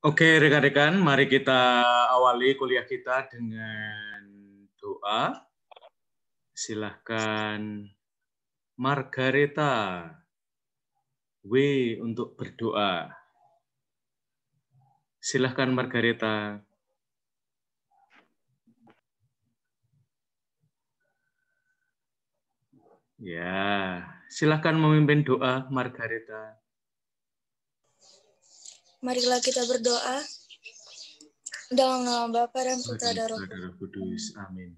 Oke, rekan-rekan, mari kita awali kuliah kita dengan doa. Silahkan Margareta W untuk berdoa. Silahkan Margareta. Ya, silahkan memimpin doa Margareta. Marilah kita berdoa dalam nama Bapa dan Putra dan Roh Kudus. Amin.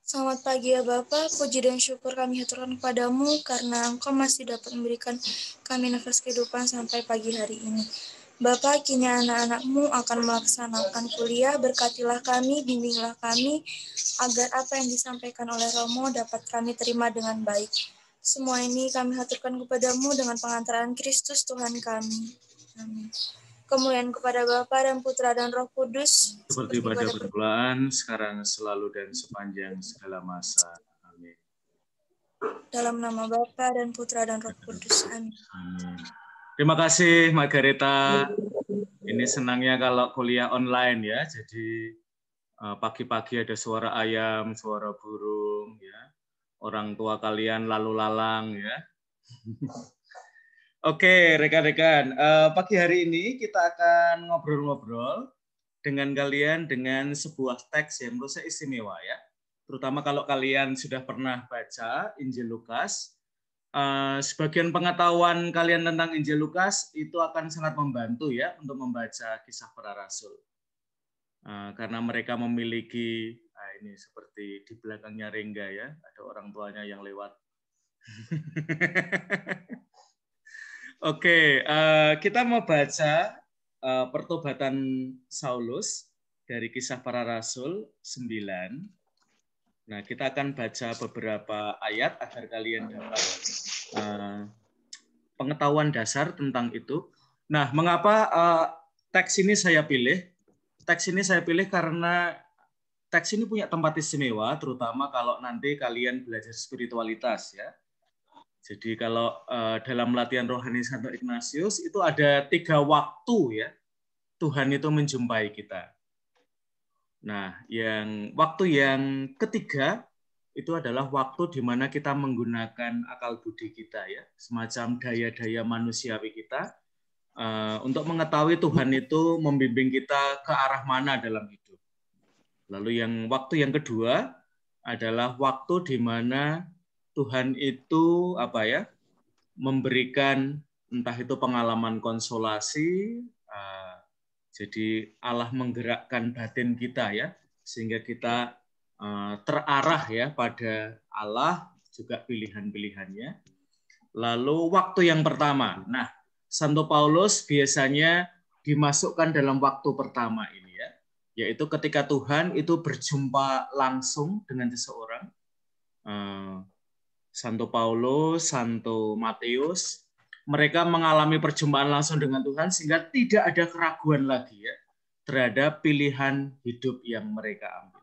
Selamat pagi ya Bapa, puji dan syukur kami haturkan kepadamu karena Engkau masih dapat memberikan kami nafas kehidupan sampai pagi hari ini. Bapa, kini anak-anak-Mu akan melaksanakan kuliah, berkatilah kami, bimbinglah kami, agar apa yang disampaikan oleh Romo dapat kami terima dengan baik. Semua ini kami haturkan kepadamu dengan pengantaran Kristus Tuhan kami. Amin. Kemuliaan kepada Bapa dan Putra dan Roh Kudus, seperti pada permulaan, sekarang, selalu, dan sepanjang segala masa. Amin. Dalam nama Bapa dan Putra dan Roh Kudus. Amin. Amin. Terima kasih Margareta. Ini senangnya kalau kuliah online ya. Jadi pagi-pagi ada suara ayam, suara burung ya. Orang tua kalian lalu lalang ya. Oke, rekan-rekan, pagi hari ini kita akan ngobrol-ngobrol dengan kalian dengan sebuah teks yang menurut saya istimewa ya. Terutama kalau kalian sudah pernah baca Injil Lukas, sebagian pengetahuan kalian tentang Injil Lukas itu akan sangat membantu ya untuk membaca Kisah Para Rasul. Karena mereka memiliki, ini seperti di belakangnya Rengga ya, ada orang tuanya yang lewat. Oke, kita mau baca pertobatan Saulus dari Kisah Para Rasul 9. Nah, kita akan baca beberapa ayat agar kalian dapat pengetahuan dasar tentang itu. Nah, mengapa teks ini saya pilih? Teks ini saya pilih karena teks ini punya tempat istimewa, terutama kalau nanti kalian belajar spiritualitas ya. Jadi kalau dalam latihan rohani Santo Ignatius itu ada 3 waktu ya Tuhan itu menjumpai kita. Nah, waktu yang ketiga itu adalah waktu di mana kita menggunakan akal budi kita ya, semacam daya-daya manusiawi kita untuk mengetahui Tuhan itu membimbing kita ke arah mana dalam hidup. Lalu waktu yang kedua adalah waktu di mana Tuhan itu memberikan entah itu pengalaman konsolasi, jadi Allah menggerakkan batin kita ya, sehingga kita terarah ya pada Allah juga pilihan-pilihannya. Lalu waktu yang pertama, nah Santo Paulus biasanya dimasukkan dalam waktu pertama ini ya, yaitu ketika Tuhan itu berjumpa langsung dengan seseorang. Santo Paulus, Santo Matius, mereka mengalami perjumpaan langsung dengan Tuhan sehingga tidak ada keraguan lagi ya terhadap pilihan hidup yang mereka ambil.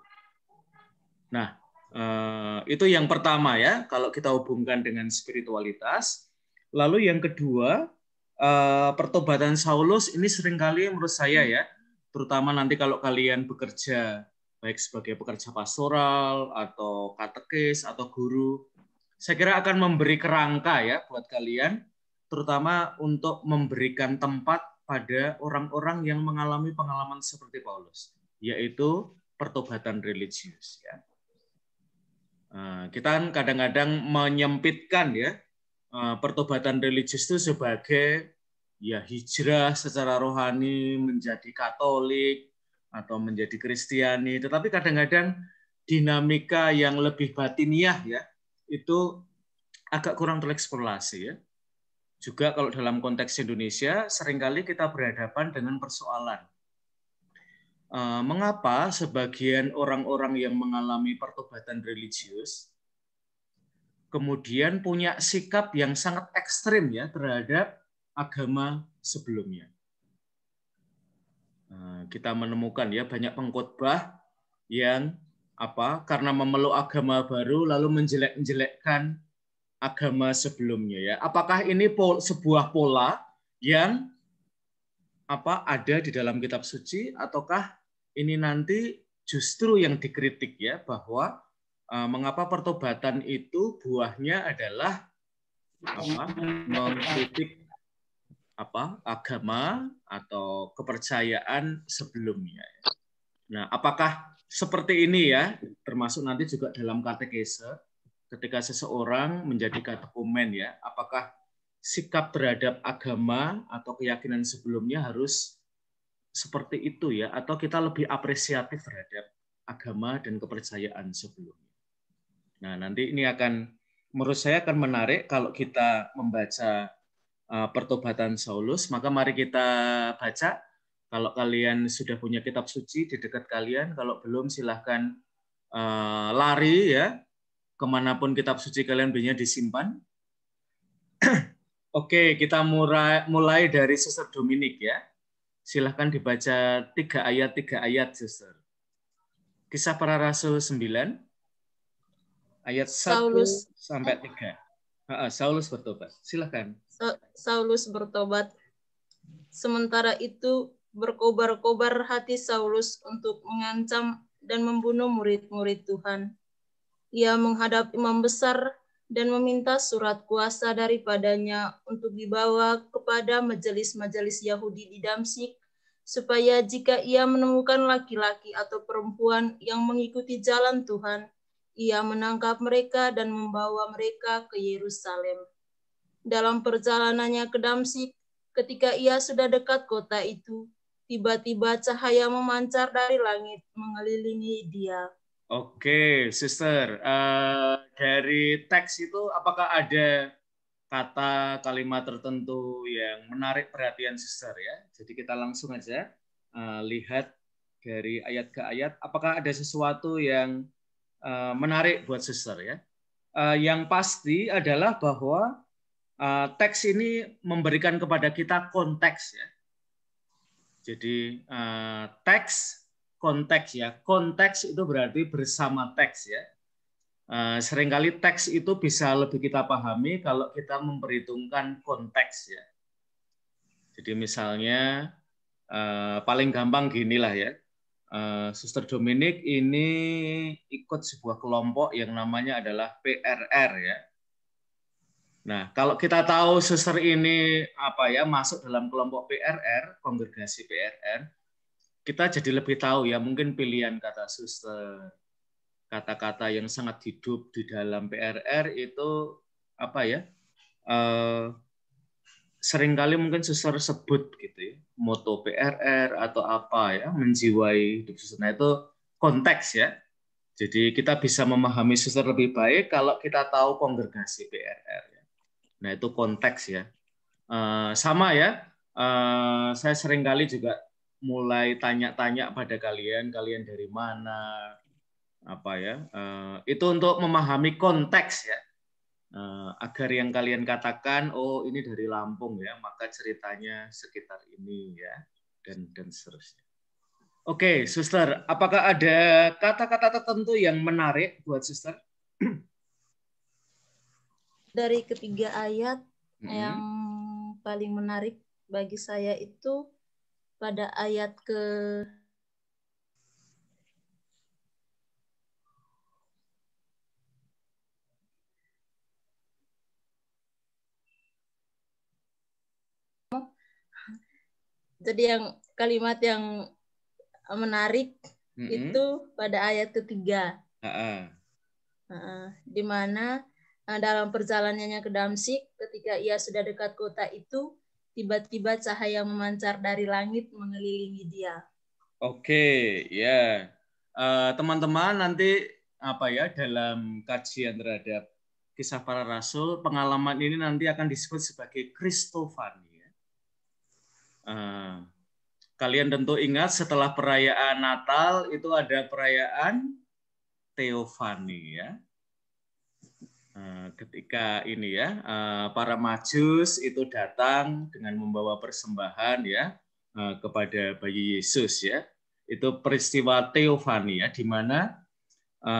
Nah, itu yang pertama ya, kalau kita hubungkan dengan spiritualitas. Lalu yang kedua, pertobatan Saulus ini seringkali menurut saya ya, terutama nanti kalau kalian bekerja baik sebagai pekerja pastoral atau katekis atau guru, saya kira akan memberi kerangka ya buat kalian, terutama untuk memberikan tempat pada orang-orang yang mengalami pengalaman seperti Paulus, yaitu pertobatan religius. Ya. Kita kan kadang-kadang menyempitkan ya pertobatan religius itu sebagai ya hijrah secara rohani menjadi Katolik atau menjadi Kristiani, tetapi kadang-kadang dinamika yang lebih batiniah ya itu agak kurang tereksplorasi ya. Juga kalau dalam konteks Indonesia seringkali kita berhadapan dengan persoalan mengapa sebagian orang-orang yang mengalami pertobatan religius kemudian punya sikap yang sangat ekstrim ya terhadap agama sebelumnya. Kita menemukan ya banyak pengkhotbah yang karena memeluk agama baru lalu menjelek-jelekkan agama sebelumnya ya. Apakah ini sebuah pola yang ada di dalam kitab suci, ataukah ini nanti justru yang dikritik ya, bahwa mengapa pertobatan itu buahnya adalah mengkritik agama atau kepercayaan sebelumnya. Nah, apakah seperti ini ya, termasuk nanti juga dalam katekese, ketika seseorang menjadi katekumen ya, apakah sikap terhadap agama atau keyakinan sebelumnya harus seperti itu ya, atau kita lebih apresiatif terhadap agama dan kepercayaan sebelumnya. Nah, nanti ini menurut saya akan menarik kalau kita membaca pertobatan Saulus. Maka mari kita baca. Kalau kalian sudah punya kitab suci di dekat kalian, kalau belum silahkan lari ya, kemanapun kitab suci kalian biasanya disimpan. Oke, kita mulai dari Suster Dominik ya. Silahkan dibaca 3 ayat, Suster. Kisah Para Rasul 9, ayat 1 sampai 3. Saulus bertobat. Silahkan. Saulus bertobat. Sementara itu berkobar-kobar hati Saulus untuk mengancam dan membunuh murid-murid Tuhan. Ia menghadap imam besar dan meminta surat kuasa daripadanya untuk dibawa kepada majelis-majelis Yahudi di Damsyik, supaya jika ia menemukan laki-laki atau perempuan yang mengikuti jalan Tuhan, ia menangkap mereka dan membawa mereka ke Yerusalem. Dalam perjalanannya ke Damsyik, ketika ia sudah dekat kota itu, tiba-tiba cahaya memancar dari langit mengelilingi dia. Oke, Sister. Dari teks itu apakah ada kata kalimat tertentu yang menarik perhatian Sister ya? Jadi kita langsung aja lihat dari ayat ke ayat. Apakah ada sesuatu yang menarik buat Sister ya? Yang pasti adalah bahwa teks ini memberikan kepada kita konteks ya. Jadi teks, konteks ya. Konteks itu berarti bersama teks ya. Seringkali teks itu bisa lebih kita pahami kalau kita memperhitungkan konteks ya. Jadi misalnya paling gampang ginilah ya. Suster Dominik ini ikut sebuah kelompok yang namanya adalah PRR ya. Nah, kalau kita tahu suster ini masuk dalam kelompok PRR, kongregasi PRR, kita jadi lebih tahu ya mungkin pilihan kata suster, kata-kata yang sangat hidup di dalam PRR itu seringkali mungkin suster sebut gitu ya, moto PRR atau menjiwai hidup suster. Nah, itu konteks ya. Jadi kita bisa memahami suster lebih baik kalau kita tahu kongregasi PRR. Nah, itu konteks ya. Sama ya, saya seringkali juga mulai tanya-tanya pada kalian dari mana, itu untuk memahami konteks ya, agar yang kalian katakan, oh ini dari Lampung ya, maka ceritanya sekitar ini ya, dan seterusnya. Oke, Suster, apakah ada kata-kata tertentu yang menarik buat Suster? Dari ketiga ayat yang paling menarik bagi saya itu pada ayat jadi yang kalimat yang menarik itu pada ayat ketiga, di mana dalam perjalanannya ke Damsyik, ketika ia sudah dekat kota itu, tiba-tiba cahaya memancar dari langit mengelilingi dia. Oke, ya. Teman-teman nanti dalam kajian terhadap Kisah Para Rasul, pengalaman ini nanti akan disebut sebagai Kristofani. Ya. Kalian tentu ingat setelah perayaan Natal itu ada perayaan Teofani ya. Ketika ini ya, para Majus itu datang dengan membawa persembahan ya kepada bayi Yesus ya. Itu peristiwa Teofani ya, di mana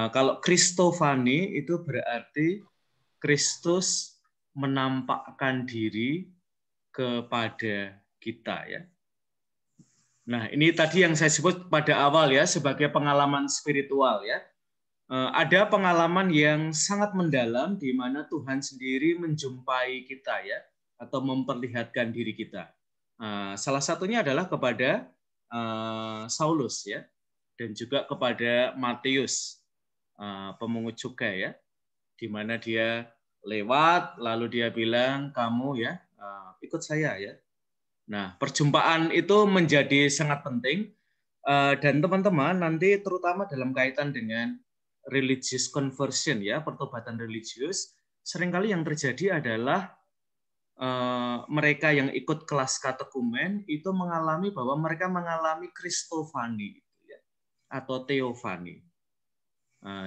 kalau Kristofani itu berarti Kristus menampakkan diri kepada kita ya. Nah, ini tadi yang saya sebut pada awal ya, sebagai pengalaman spiritual ya. Ada pengalaman yang sangat mendalam di mana Tuhan sendiri menjumpai kita ya, atau memperlihatkan diri kita. Salah satunya adalah kepada Saulus ya, dan juga kepada Matius, pemungut cukai ya, di mana dia lewat lalu dia bilang, kamu ya ikut saya ya. Nah, perjumpaan itu menjadi sangat penting, dan teman-teman nanti terutama dalam kaitan dengan religious conversion ya, pertobatan religius, seringkali yang terjadi adalah mereka yang ikut kelas katekumen itu mengalami bahwa mereka mengalami kristofani ya, atau teofani.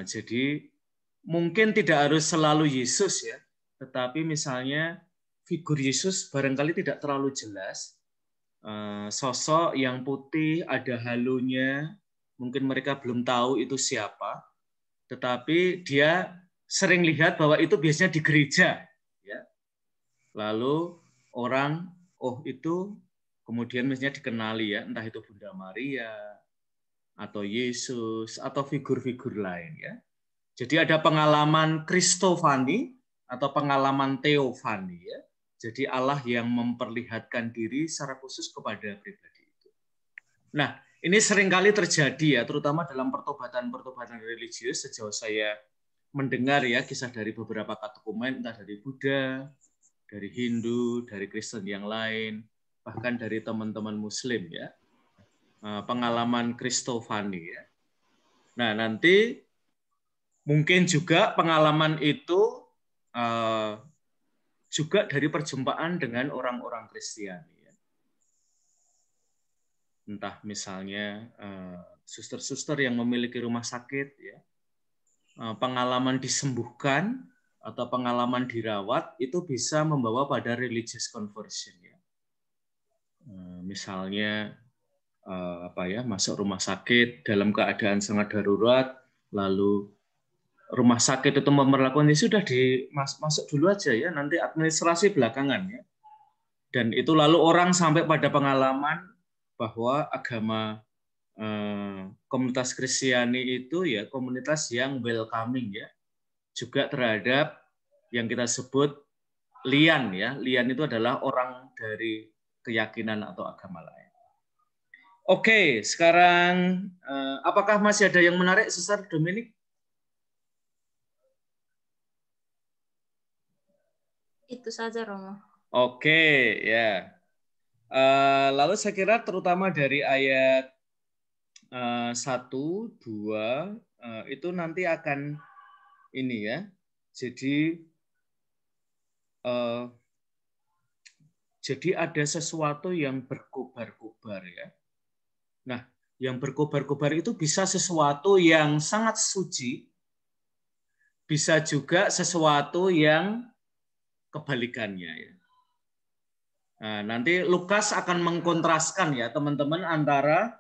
Jadi mungkin tidak harus selalu Yesus ya, tetapi misalnya figur Yesus barangkali tidak terlalu jelas. Sosok yang putih, ada halunya, mungkin mereka belum tahu itu siapa, tetapi dia sering lihat bahwa itu biasanya di gereja. Ya. Lalu orang, oh itu kemudian misalnya dikenali ya, entah itu Bunda Maria, atau Yesus, atau figur-figur lain. Ya. Jadi ada pengalaman kristofani atau pengalaman teofani. Ya. Jadi Allah yang memperlihatkan diri secara khusus kepada pribadi itu. Nah, ini seringkali terjadi ya, terutama dalam pertobatan-pertobatan religius sejauh saya mendengar ya kisah dari beberapa katekumen, entah dari Buddha, dari Hindu, dari Kristen yang lain, bahkan dari teman-teman Muslim ya, pengalaman kristofani ya. Nah, nanti mungkin juga pengalaman itu juga dari perjumpaan dengan orang-orang Kristiani. Ya. Entah misalnya suster-suster yang memiliki rumah sakit, ya, pengalaman disembuhkan atau pengalaman dirawat itu bisa membawa pada religious conversion. Ya. Misalnya masuk rumah sakit dalam keadaan sangat darurat, lalu rumah sakit itu memperlakukan ya sudah masuk dulu aja ya, nanti administrasi belakangan ya. Dan itu lalu orang sampai pada pengalaman bahwa agama komunitas Kristiani itu ya komunitas yang welcoming ya, juga terhadap yang kita sebut lian ya. Lian itu adalah orang dari keyakinan atau agama lain. Oke, sekarang apakah masih ada yang menarik, Suster Dominic? Itu saja, Romo. Oke, ya. Lalu saya kira terutama dari ayat 1, 2 itu nanti akan ini ya. Jadi ada sesuatu yang berkobar-kobar ya. Nah, yang berkobar-kobar itu bisa sesuatu yang sangat suci, bisa juga sesuatu yang kebalikannya ya. Nah, nanti Lukas akan mengkontraskan ya teman-teman antara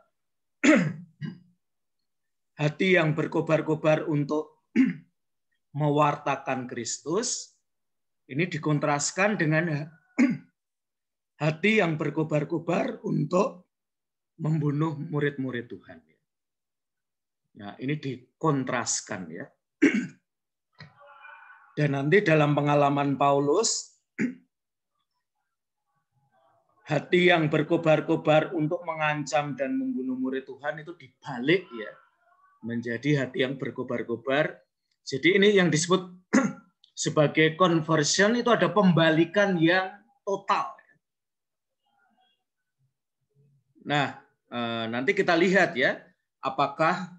hati yang berkobar-kobar untuk mewartakan Kristus, ini dikontraskan dengan hati yang berkobar-kobar untuk membunuh murid-murid Tuhan. Nah, ini dikontraskan ya. Dan nanti dalam pengalaman Paulus, hati yang berkobar-kobar untuk mengancam dan membunuh murid Tuhan itu dibalik ya, menjadi hati yang berkobar-kobar. Jadi ini yang disebut sebagai conversion, itu ada pembalikan yang total. Nah, nanti kita lihat ya, apakah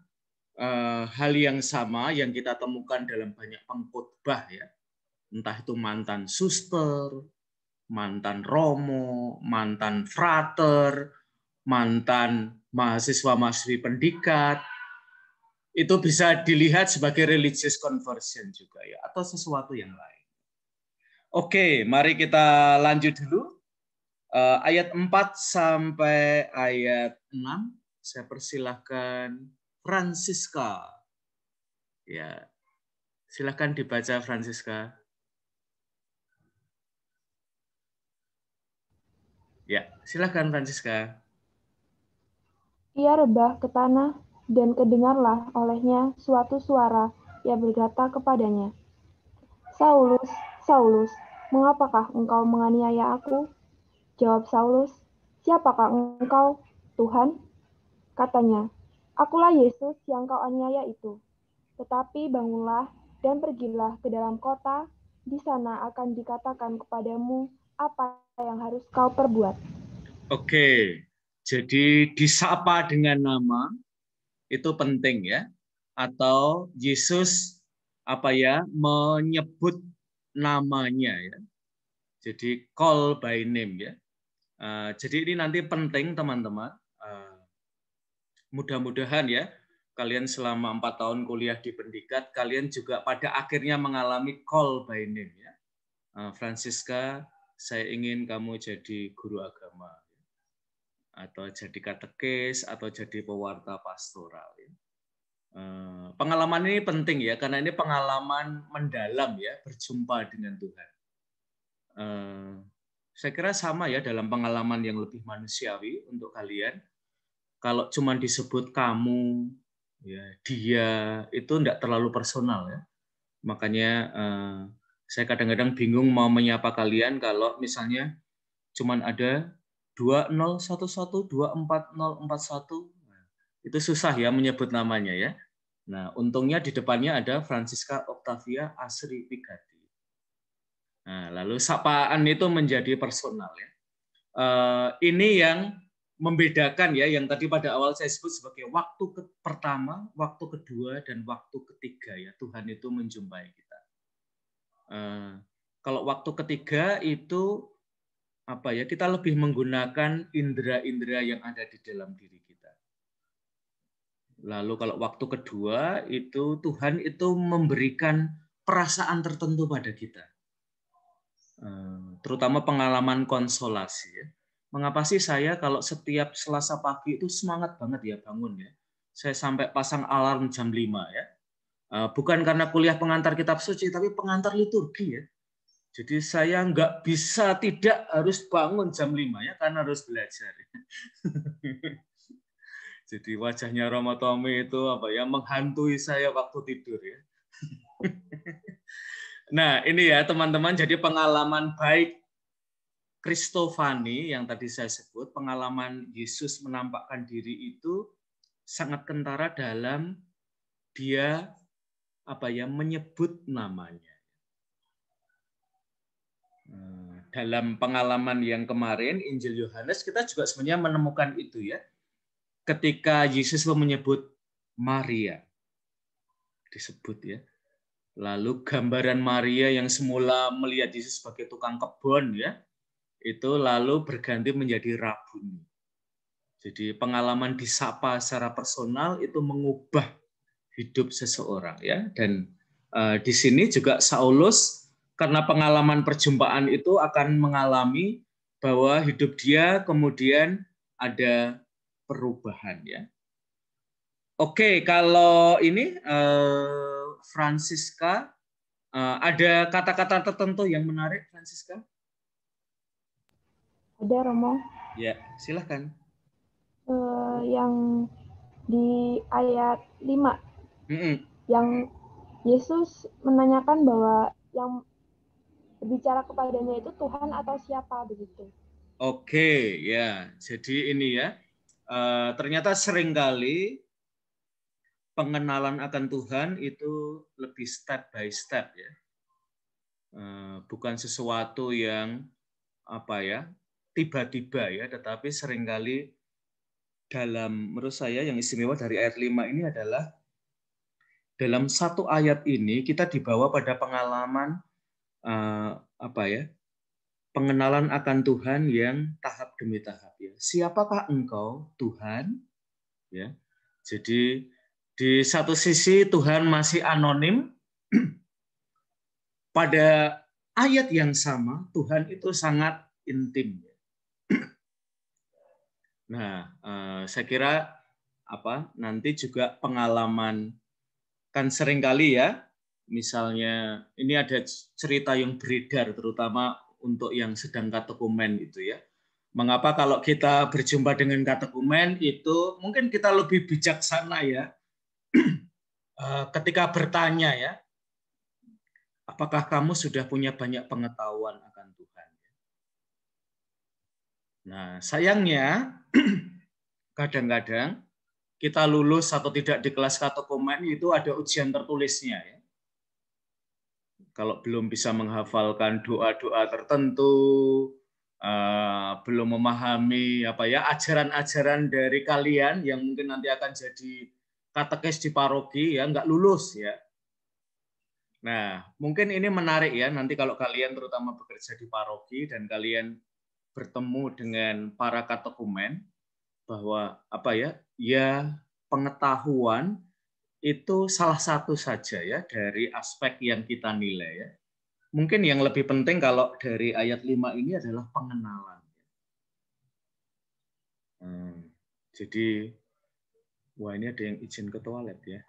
hal yang sama yang kita temukan dalam banyak pengkhotbah ya, entah itu mantan suster, mantan romo, mantan frater, mantan mahasiswa-mahasiswi pendikat, itu bisa dilihat sebagai religious conversion juga ya, atau sesuatu yang lain. Oke, mari kita lanjut dulu. Ayat 4 sampai ayat 6, saya persilahkan Francisca. Ya, silakan dibaca Francisca. Ya, silakan Francisca. Ia rebah ke tanah, dan kedengarlah olehnya suatu suara yang berkata kepadanya, Saulus, Saulus, mengapakah engkau menganiaya aku? Jawab Saulus, siapakah engkau, Tuhan? Katanya, akulah Yesus yang kau aniaya itu. Tetapi bangunlah dan pergilah ke dalam kota, di sana akan dikatakan kepadamu apa yang harus kau perbuat. Oke, jadi disapa dengan nama itu penting ya. Atau Yesus menyebut namanya ya. Jadi call by name ya. Jadi ini nanti penting teman-teman. Mudah-mudahan ya kalian selama 4 tahun kuliah di Pendikat, kalian juga pada akhirnya mengalami call by name ya. Francisca, saya ingin kamu jadi guru agama atau jadi katekis atau jadi pewarta pastoral. Pengalaman ini penting ya, karena ini pengalaman mendalam ya, berjumpa dengan Tuhan. Saya kira sama ya dalam pengalaman yang lebih manusiawi untuk kalian. Kalau cuma disebut kamu, ya, dia, itu enggak terlalu personal ya. Makanya saya kadang-kadang bingung mau menyapa kalian kalau misalnya cuman ada 201124041. Itu susah ya menyebut namanya ya. Nah, untungnya di depannya ada Francisca Octavia Asri Pigati. Nah, lalu sapaan itu menjadi personal ya. Ini yang membedakan ya, yang tadi pada awal saya sebut sebagai waktu pertama, waktu kedua, dan waktu ketiga ya. Tuhan itu menjumpai kita. Kalau waktu ketiga itu kita lebih menggunakan indera-indera yang ada di dalam diri kita. Lalu kalau waktu kedua itu Tuhan itu memberikan perasaan tertentu pada kita. Terutama pengalaman konsolasi ya. Mengapa sih saya kalau setiap Selasa pagi itu semangat banget ya bangun ya. Saya sampai pasang alarm jam 5 ya. Bukan karena kuliah pengantar kitab suci, tapi pengantar liturgi ya. Jadi saya nggak bisa tidak harus bangun jam 5 ya, karena harus belajar. Jadi wajahnya Romo Tommy itu menghantui saya waktu tidur ya. Nah ini ya teman-teman, jadi pengalaman baik Kristofani yang tadi saya sebut, pengalaman Yesus menampakkan diri itu sangat kentara dalam dia menyebut namanya. Dalam pengalaman yang kemarin Injil Yohanes kita juga sebenarnya menemukan itu ya. Ketika Yesus menyebut Maria disebut ya. Lalu gambaran Maria yang semula melihat Yesus sebagai tukang kebun ya, itu lalu berganti menjadi rabuni. Jadi pengalaman disapa secara personal itu mengubah hidup seseorang ya. Dan di sini juga Saulus karena pengalaman perjumpaan itu akan mengalami bahwa hidup dia kemudian ada perubahan ya. Oke, kalau ini Francisca, ada kata-kata tertentu yang menarik Francisca? Ada, Romo. Ya, silahkan. Yang di ayat 5. Yang Yesus menanyakan bahwa yang berbicara kepadanya itu Tuhan atau siapa begitu. Oke, ya. Jadi ini ya, ternyata seringkali pengenalan akan Tuhan itu lebih step by step ya. Bukan sesuatu yang tiba-tiba ya, tetapi seringkali menurut saya yang istimewa dari ayat 5 ini adalah dalam satu ayat ini kita dibawa pada pengalaman pengenalan akan Tuhan yang tahap demi tahap ya. Siapakah engkau Tuhan? Ya. Jadi di satu sisi Tuhan masih anonim, pada ayat yang sama Tuhan itu sangat intim. Nah, saya kira nanti juga pengalaman kan seringkali ya, misalnya ini ada cerita yang beredar terutama untuk yang sedang katekumen gitu ya. Mengapa kalau kita berjumpa dengan katekumen itu mungkin kita lebih bijaksana ya ketika bertanya ya, apakah kamu sudah punya banyak pengetahuan akan Tuhan? Nah, sayangnya kadang-kadang kita lulus atau tidak di kelas katekumen itu ada ujian tertulisnya ya. Kalau belum bisa menghafalkan doa-doa tertentu, belum memahami ajaran-ajaran dari kalian yang mungkin nanti akan jadi katekes di paroki ya, nggak lulus ya. Nah, mungkin ini menarik ya nanti kalau kalian terutama bekerja di paroki dan kalian bertemu dengan para katekumen bahwa pengetahuan itu salah satu saja ya dari aspek yang kita nilai ya. Mungkin yang lebih penting kalau dari ayat 5 ini adalah pengenalan. Jadi, wah ini ada yang izin ke toilet ya.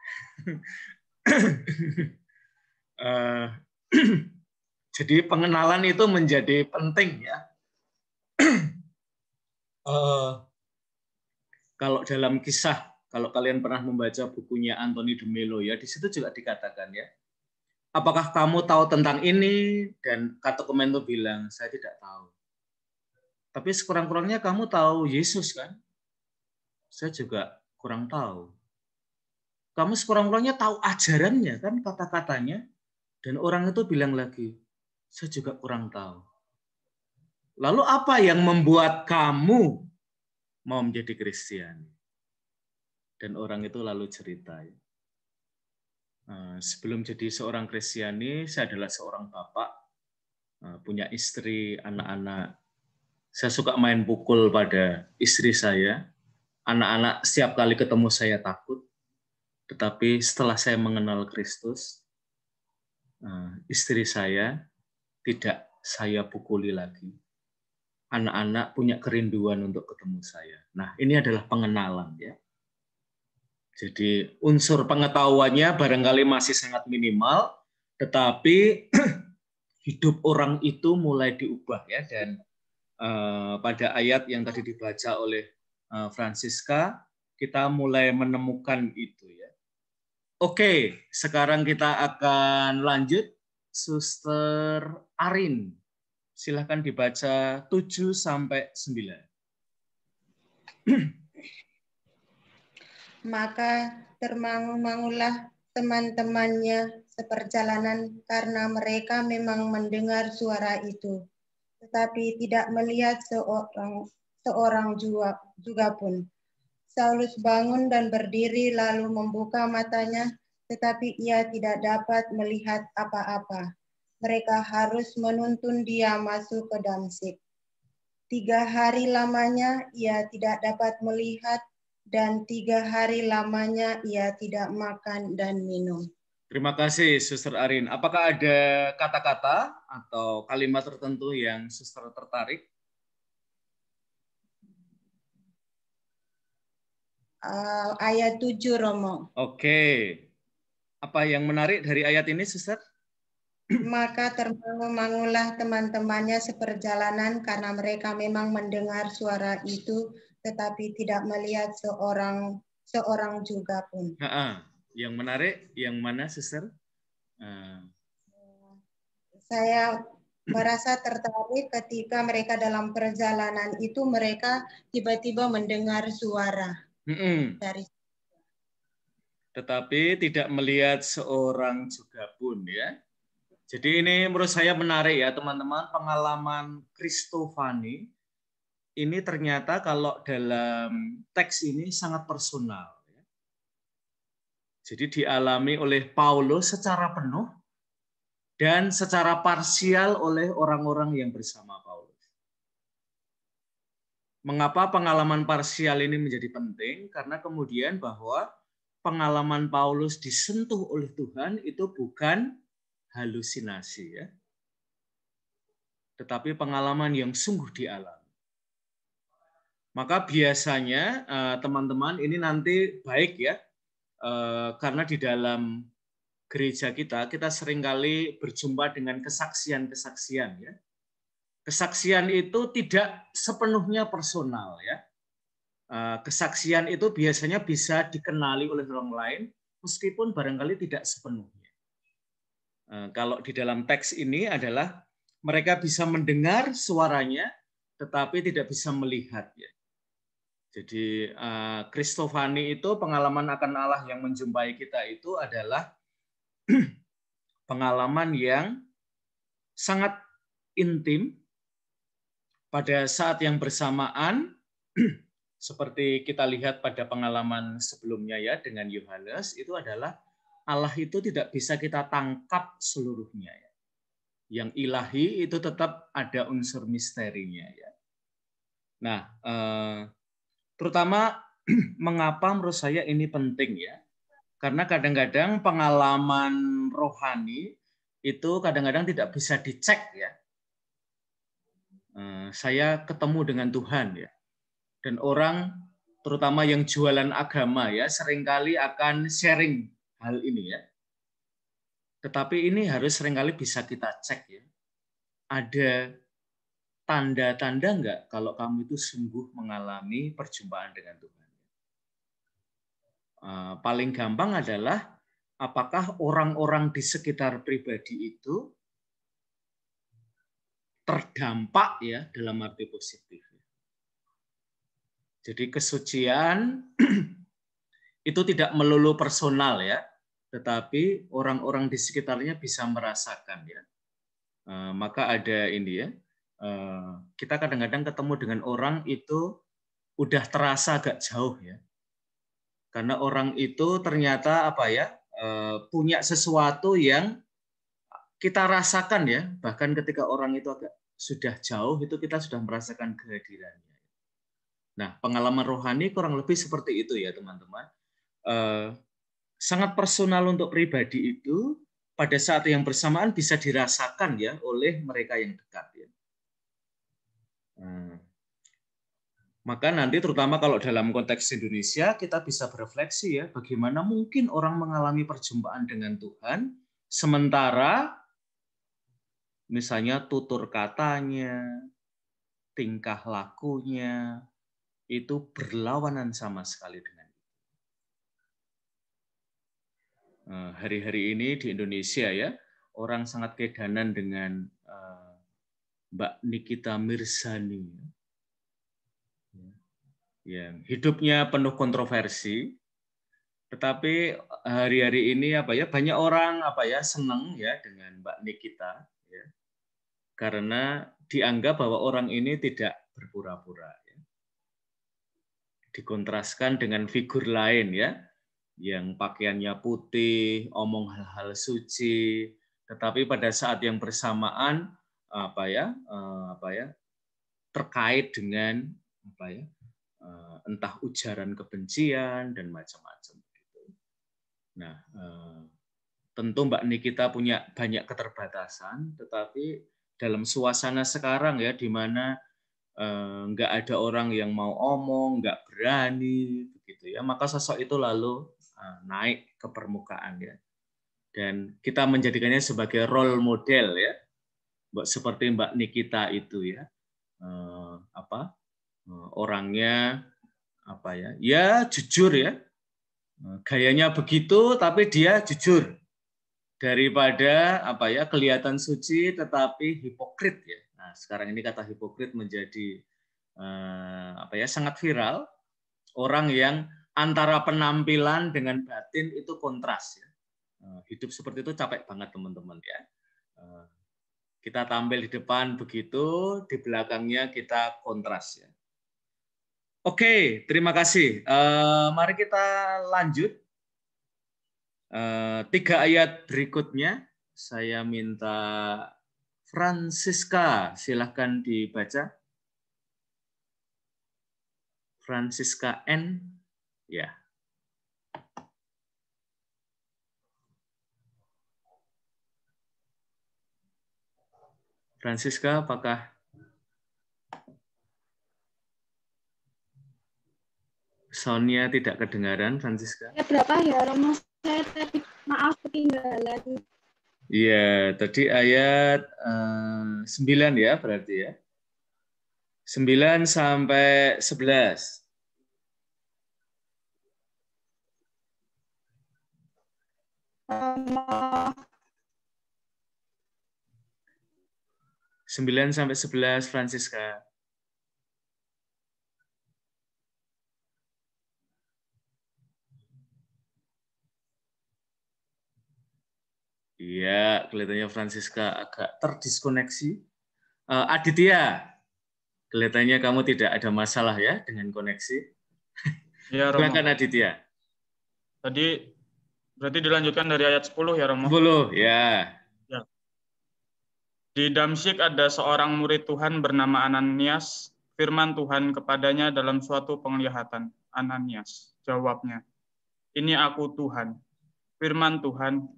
Jadi pengenalan itu menjadi penting ya. Kalau dalam kisah, kalau kalian pernah membaca bukunya Anthony de Mello ya, di situ juga dikatakan ya, apakah kamu tahu tentang ini? Dan katekumen itu bilang, saya tidak tahu. Tapi sekurang-kurangnya kamu tahu Yesus kan? Saya juga kurang tahu. Kamu sekurang-kurangnya tahu ajarannya kan, kata-katanya. Dan orang itu bilang lagi, saya juga kurang tahu. Lalu apa yang membuat kamu mau menjadi Kristen? Dan orang itu lalu cerita. Sebelum jadi seorang Kristiani, saya adalah seorang bapak, punya istri, anak-anak. Saya suka main pukul pada istri saya. Anak-anak setiap kali ketemu saya takut. Tetapi setelah saya mengenal Kristus, istri saya tidak saya pukuli lagi. Anak-anak punya kerinduan untuk ketemu saya. Nah, ini adalah pengenalan ya. Jadi unsur pengetahuannya barangkali masih sangat minimal, tetapi hidup orang itu mulai diubah ya. Dan pada ayat yang tadi dibaca oleh Francisca, kita mulai menemukan itu ya. Oke, sekarang kita akan lanjut. Suster Arin, silakan dibaca 7 sampai 9. Maka termangu-mangulah teman-temannya seperjalanan karena mereka memang mendengar suara itu, tetapi tidak melihat seorang juga pun. Saulus bangun dan berdiri lalu membuka matanya, tetapi ia tidak dapat melihat apa-apa. Mereka harus menuntun dia masuk ke Damsyik. 3 hari lamanya ia tidak dapat melihat, dan 3 hari lamanya ia tidak makan dan minum. Terima kasih, Suster Arin. Apakah ada kata-kata atau kalimat tertentu yang Suster tertarik? Ayat 7, Romo. Oke. Apa yang menarik dari ayat ini, Suster? Maka termangu-mangulah teman-temannya seperjalanan karena mereka memang mendengar suara itu, tetapi tidak melihat seorang juga pun. Yang menarik, yang mana, Suster? Saya merasa tertarik ketika mereka dalam perjalanan itu mereka tiba-tiba mendengar suara dari. Tetapi tidak melihat seorang juga pun ya. Jadi ini menurut saya menarik ya teman-teman, pengalaman Kristofani ini ternyata kalau dalam teks ini sangat personal. Jadi dialami oleh Paulus secara penuh dan secara parsial oleh orang-orang yang bersama Paulus. Mengapa pengalaman parsial ini menjadi penting? Karena kemudian bahwa pengalaman Paulus disentuh oleh Tuhan itu bukan halusinasi ya. Tetapi pengalaman yang sungguh dialami. Maka biasanya teman-teman ini nanti baik ya, karena di dalam gereja kita seringkali berjumpa dengan kesaksian-kesaksian ya. kesaksian itu tidak sepenuhnya personal ya. Kesaksian itu biasanya bisa dikenali oleh orang lain meskipun barangkali tidak sepenuhnya. Kalau di dalam teks ini adalah mereka bisa mendengar suaranya tetapi tidak bisa melihat ya. Jadi Kristofani itu pengalaman akan Allah yang menjumpai kita itu adalah pengalaman yang sangat intim pada saat yang bersamaan seperti kita lihat pada pengalaman sebelumnya ya dengan Yohanes itu adalah Allah itu tidak bisa kita tangkap seluruhnya ya. Yang ilahi itu tetap ada unsur misterinya ya. Nah, terutama mengapa menurut saya ini penting ya? Karena kadang-kadang pengalaman rohani itu kadang-kadang tidak bisa dicek ya. Saya ketemu dengan Tuhan ya. Dan orang terutama yang jualan agama ya seringkali akan sharing hal ini ya. Tetapi ini harus seringkali bisa kita cek ya. Ada tanda-tanda enggak kalau kamu itu sungguh mengalami perjumpaan dengan Tuhan? Paling gampang adalah apakah orang-orang di sekitar pribadi itu terdampak ya dalam arti positif. Jadi kesucian itu tidak melulu personal ya, tetapi orang-orang di sekitarnya bisa merasakan ya. Maka ada ini ya, kita kadang-kadang ketemu dengan orang itu udah terasa agak jauh ya. Karena orang itu ternyata apa ya, punya sesuatu yang kita rasakan ya, bahkan ketika orang itu agak sudah jauh itu kita sudah merasakan kehadirannya. Nah, pengalaman rohani kurang lebih seperti itu ya teman-teman. Sangat personal untuk pribadi itu pada saat yang bersamaan bisa dirasakan ya oleh mereka yang dekat ya. Maka nanti terutama kalau dalam konteks Indonesia kita bisa berefleksi ya bagaimana mungkin orang mengalami perjumpaan dengan Tuhan sementara misalnya tutur katanya, tingkah lakunya itu berlawanan sama sekali dengan itu. Hari-hari ini di Indonesia ya orang sangat kedanan dengan Mbak Nikita Mirzani yang hidupnya penuh kontroversi, tetapi hari-hari ini apa ya banyak orang apa ya senang ya dengan Mbak Nikita ya, karena dianggap bahwa orang ini tidak berpura-pura. Dikontraskan dengan figur lain ya, yang pakaiannya putih, omong hal-hal suci, tetapi pada saat yang bersamaan terkait dengan entah ujaran kebencian dan macam-macam. Nah, tentu Mbak Nikita punya banyak keterbatasan, tetapi dalam suasana sekarang ya, di mana nggak ada orang yang mau omong, nggak berani, begitu ya. Maka sosok itu lalu naik ke permukaan ya. Dan kita menjadikannya sebagai role model ya, seperti Mbak Nikita itu ya, orangnya ya jujur ya, gayanya begitu, tapi dia jujur daripada kelihatan suci tetapi hipokrit ya. Nah, sekarang ini kata hipokrit menjadi sangat viral. Orang yang antara penampilan dengan batin itu kontras ya. Hidup seperti itu capek banget teman-teman ya. Kita tampil di depan begitu, di belakangnya kita kontras ya. Oke, terima kasih. Mari kita lanjut. 3 ayat berikutnya saya minta Francisca, silahkan dibaca. Francisca N. Ya. Francisca, apakah soundnya tidak kedengaran, Francisca? Berapa ya, Romo? Saya tadi maaf ketinggalan. Iya, tadi ayat 9 ya berarti ya. 9 sampai 11. Sama 9 sampai 11 Francisca. Iya, kelihatannya Francisca agak terdiskoneksi. Aditya, kelihatannya kamu tidak ada masalah ya dengan koneksi. Ya, Romo. Silakan Aditya. Tadi berarti dilanjutkan dari ayat 10 ya, Romo? 10, ya. Ya. Di Damsyik ada seorang murid Tuhan bernama Ananias. Firman Tuhan kepadanya dalam suatu penglihatan. Ananias, jawabnya, "Ini aku Tuhan." Firman Tuhan,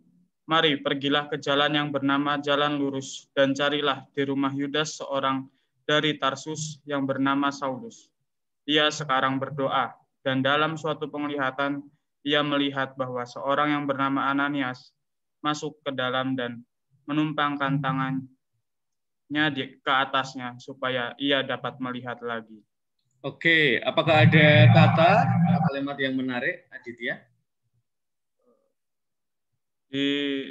"Mari pergilah ke jalan yang bernama Jalan Lurus dan carilah di rumah Yudas seorang dari Tarsus yang bernama Saulus. Ia sekarang berdoa dan dalam suatu penglihatan ia melihat bahwa seorang yang bernama Ananias masuk ke dalam dan menumpangkan tangannya ke atasnya supaya ia dapat melihat lagi." Oke, apakah ada kata kalimat yang menarik, Aditya? Di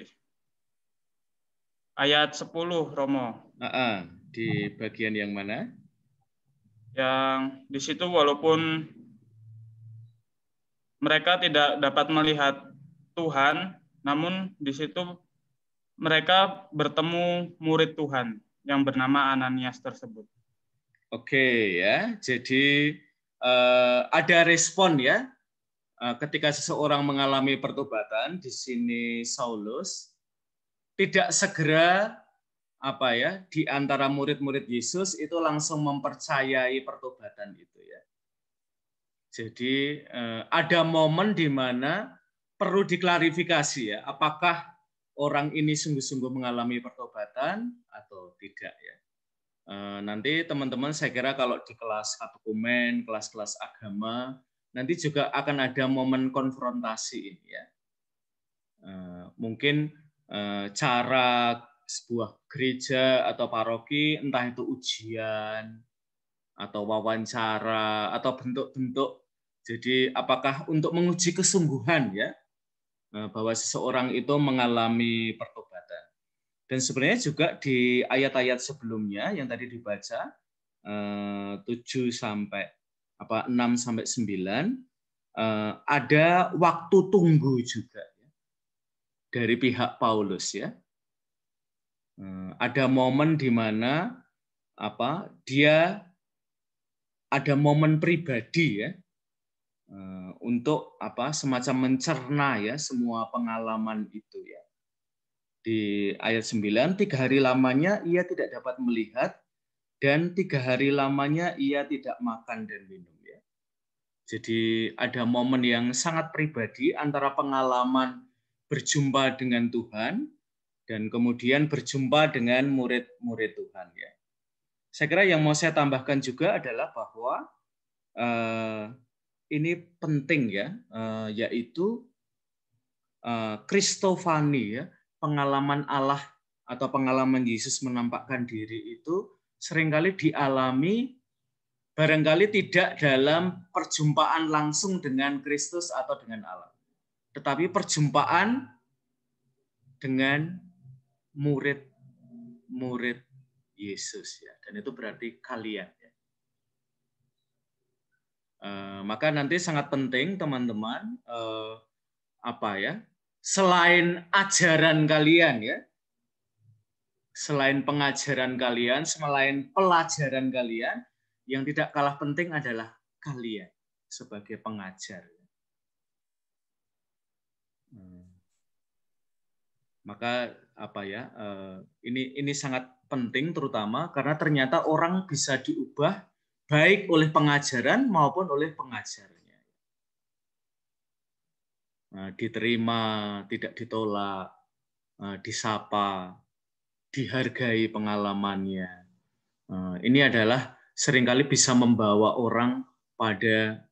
ayat 10, Romo. Di bagian yang mana? Yang di situ walaupun mereka tidak dapat melihat Tuhan, namun di situ mereka bertemu murid Tuhan yang bernama Ananias tersebut. Oke ya, jadi ada respon ya ketika seseorang mengalami pertobatan. Di sini Saulus tidak segera di antara murid-murid Yesus itu langsung mempercayai pertobatan itu ya. Jadi ada momen di mana perlu diklarifikasi ya, apakah orang ini sungguh-sungguh mengalami pertobatan atau tidak ya. Nanti teman-teman saya kira kalau di kelas katekumen, kelas-kelas agama, nanti juga akan ada momen konfrontasi ini ya. Mungkin cara sebuah gereja atau paroki, entah itu ujian atau wawancara atau bentuk-bentuk. Jadi apakah untuk menguji kesungguhan ya bahwa seseorang itu mengalami pertobatan. Dan sebenarnya juga di ayat-ayat sebelumnya yang tadi dibaca 6 sampai 9 ada waktu tunggu juga ya, dari pihak Paulus ya. Ada momen di mana dia ada momen pribadi ya untuk semacam mencerna ya semua pengalaman itu ya. Di ayat 9, 3 hari lamanya ia tidak dapat melihat dan 3 hari lamanya ia tidak makan dan minum ya. Jadi ada momen yang sangat pribadi antara pengalaman berjumpa dengan Tuhan dan kemudian berjumpa dengan murid-murid Tuhan ya. Saya kira yang mau saya tambahkan juga adalah bahwa ini penting ya, yaitu Kristofani ya, pengalaman Allah atau pengalaman Yesus menampakkan diri itu seringkali dialami barangkali tidak dalam perjumpaan langsung dengan Kristus atau dengan Allah, tetapi perjumpaan dengan murid-murid Yesus ya, dan itu berarti kalian ya. Maka nanti sangat penting teman-teman selain ajaran kalian ya, selain pengajaran kalian, selain pelajaran kalian, yang tidak kalah penting adalah kalian sebagai pengajar. Maka ini sangat penting terutama karena ternyata orang bisa diubah baik oleh pengajaran maupun oleh pengajarnya. Diterima, tidak ditolak, disapa, dihargai pengalamannya. Ini adalah seringkali bisa membawa orang pada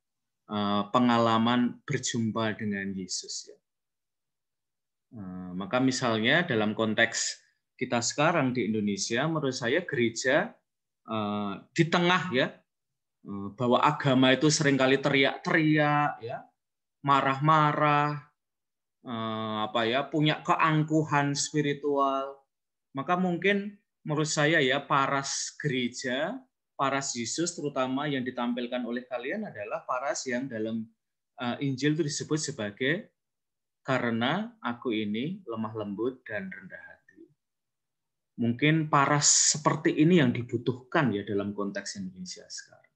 pengalaman berjumpa dengan Yesus. Ya. Maka misalnya dalam konteks kita sekarang di Indonesia, menurut saya gereja di tengah ya, bahwa agama itu seringkali teriak-teriak, ya, marah-marah, punya keangkuhan spiritual. Maka mungkin menurut saya ya, paras gereja, paras Yesus terutama yang ditampilkan oleh kalian adalah paras yang dalam Injil itu disebut sebagai karena aku ini lemah lembut dan rendah hati. Mungkin paras seperti ini yang dibutuhkan ya dalam konteks Indonesia sekarang.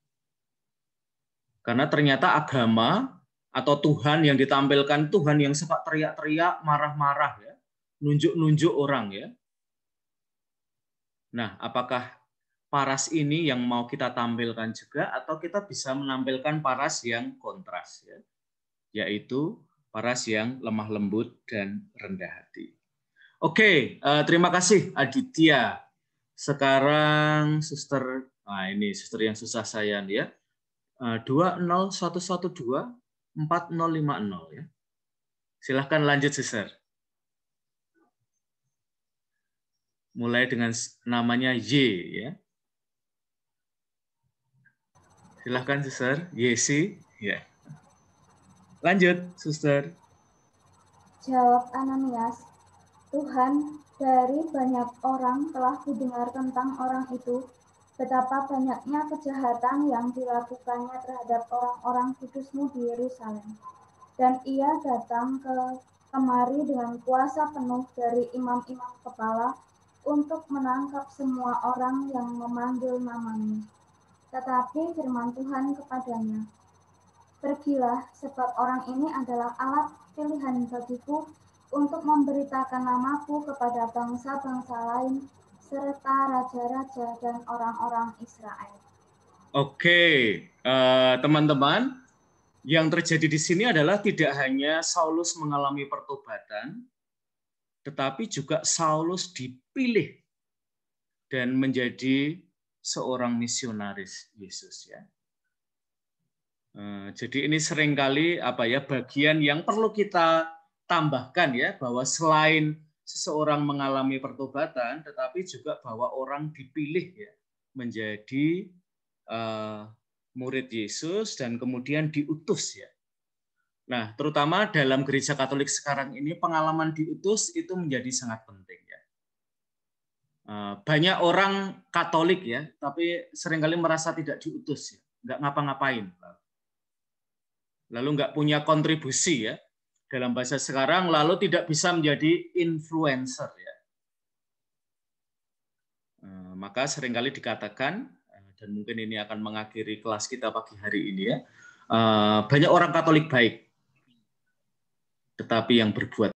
Karena ternyata agama atau Tuhan yang ditampilkan Tuhan yang suka teriak-teriak, marah-marah ya, nunjuk-nunjuk orang ya. Nah, apakah paras ini yang mau kita tampilkan juga atau kita bisa menampilkan paras yang kontras ya, yaitu paras yang lemah lembut dan rendah hati. Oke, terima kasih Aditya. Sekarang suster, ini suster yang susah saya ya. 201124050 ya. Silahkan lanjut suster. Mulai dengan namanya Y ya. Silahkan suster, Yesi ya. Lanjut suster. Jawab Ananias, Tuhan, dari banyak orang telah kudengar tentang orang itu, betapa banyaknya kejahatan yang dilakukannya terhadap orang-orang kudus-Mu di Yerusalem. Dan ia datang kemari dengan kuasa penuh dari imam-imam kepala untuk menangkap semua orang yang memanggil nama-Mu. Tetapi firman Tuhan kepadanya, pergilah, sebab orang ini adalah alat pilihan bagiku untuk memberitakan namaku kepada bangsa-bangsa lain, serta raja-raja dan orang-orang Israel. Oke, teman-teman, yang terjadi di sini adalah tidak hanya Saulus mengalami pertobatan, tetapi juga Saulus dipilih dan menjadi seorang misionaris Yesus ya. Jadi ini seringkali bagian yang perlu kita tambahkan ya, bahwa selain seseorang mengalami pertobatan, tetapi juga bahwa orang dipilih ya menjadi murid Yesus dan kemudian diutus ya. Nah, terutama dalam gereja Katolik sekarang ini pengalaman diutus itu menjadi sangat penting ya. Banyak orang Katolik ya, tapi seringkali merasa tidak diutus ya, nggak ngapa-ngapain. Lalu nggak punya kontribusi ya dalam bahasa sekarang, lalu tidak bisa menjadi influencer ya. Maka seringkali dikatakan, dan mungkin ini akan mengakhiri kelas kita pagi hari ini ya, banyak orang Katolik baik, tetapi yang berbuat